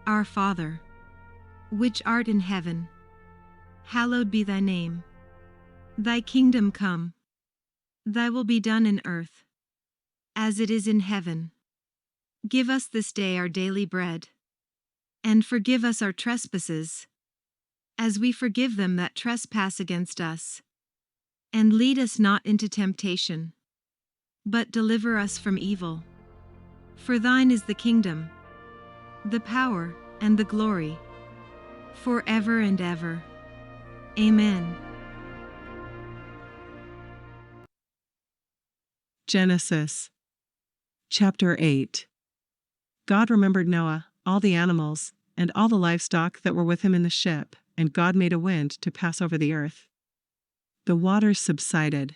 Our Father, which art in heaven, hallowed be thy name. Thy kingdom come. Thy will be done in earth, as it is in heaven. Give us this day our daily bread, and forgive us our trespasses, as we forgive them that trespass against us. And lead us not into temptation, but deliver us from evil. For thine is the kingdom, the power, and the glory, forever and ever. Amen. Genesis chapter 8. God remembered Noah, all the animals, and all the livestock that were with him in the ship, and God made a wind to pass over the earth. The waters subsided.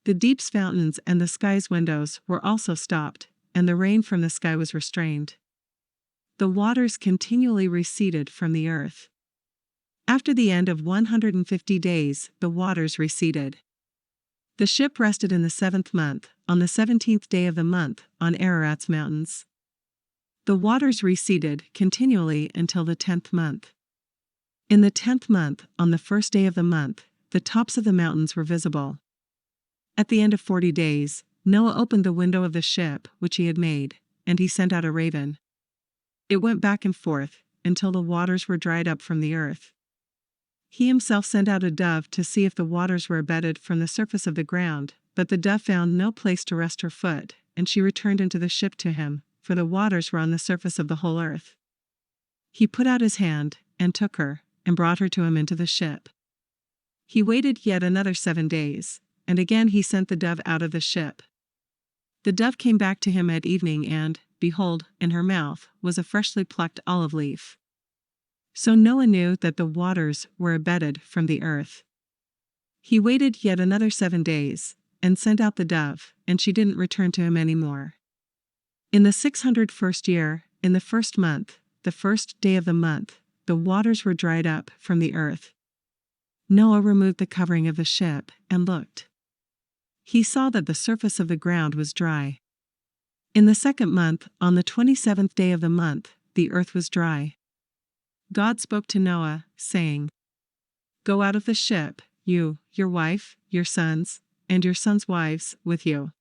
The deep's fountains and the sky's windows were also stopped, and the rain from the sky was restrained. The waters continually receded from the earth. After the end of 150 days, the waters receded. The ship rested in the 7th month, on the 17th day of the month, on Ararat's mountains. The waters receded continually until the 10th month. In the 10th month, on the 1st day of the month, the tops of the mountains were visible. At the end of 40 days, Noah opened the window of the ship which he had made, and he sent out a raven. It went back and forth, until the waters were dried up from the earth. He himself sent out a dove to see if the waters were abated from the surface of the ground, but the dove found no place to rest her foot, and she returned into the ship to him, for the waters were on the surface of the whole earth. He put out his hand, and took her, and brought her to him into the ship. He waited yet another 7 days, and again he sent the dove out of the ship. The dove came back to him at evening, and, behold, in her mouth was a freshly plucked olive leaf. So Noah knew that the waters were abated from the earth. He waited yet another 7 days, and sent out the dove, and she didn't return to him any more. In the 601st year, in the 1st month, the 1st day of the month, the waters were dried up from the earth. Noah removed the covering of the ship, and looked. He saw that the surface of the ground was dry. In the 2nd month, on the 27th day of the month, the earth was dry. God spoke to Noah, saying, Go out of the ship, you, your wife, your sons, and your sons' wives with you.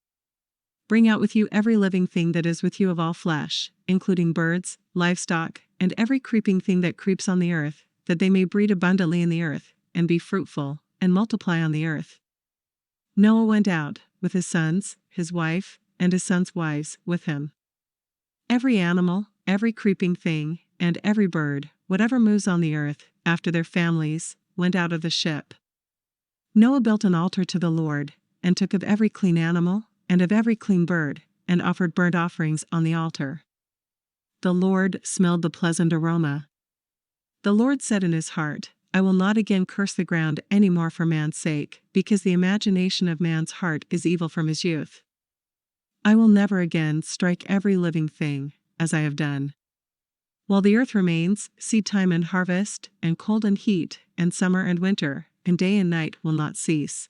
Bring out with you every living thing that is with you of all flesh, including birds, livestock, and every creeping thing that creeps on the earth, that they may breed abundantly in the earth, and be fruitful, and multiply on the earth. Noah went out, with his sons, his wife, and his sons' wives with him. Every animal, every creeping thing, and every bird, whatever moves on the earth, after their families, went out of the ship. Noah built an altar to the Lord, and took of every clean animal, and of every clean bird, and offered burnt offerings on the altar. The Lord smelled the pleasant aroma. The Lord said in his heart, I will not again curse the ground any more for man's sake, because the imagination of man's heart is evil from his youth. I will never again strike every living thing, as I have done. While the earth remains, seedtime and harvest, and cold and heat, and summer and winter, and day and night will not cease.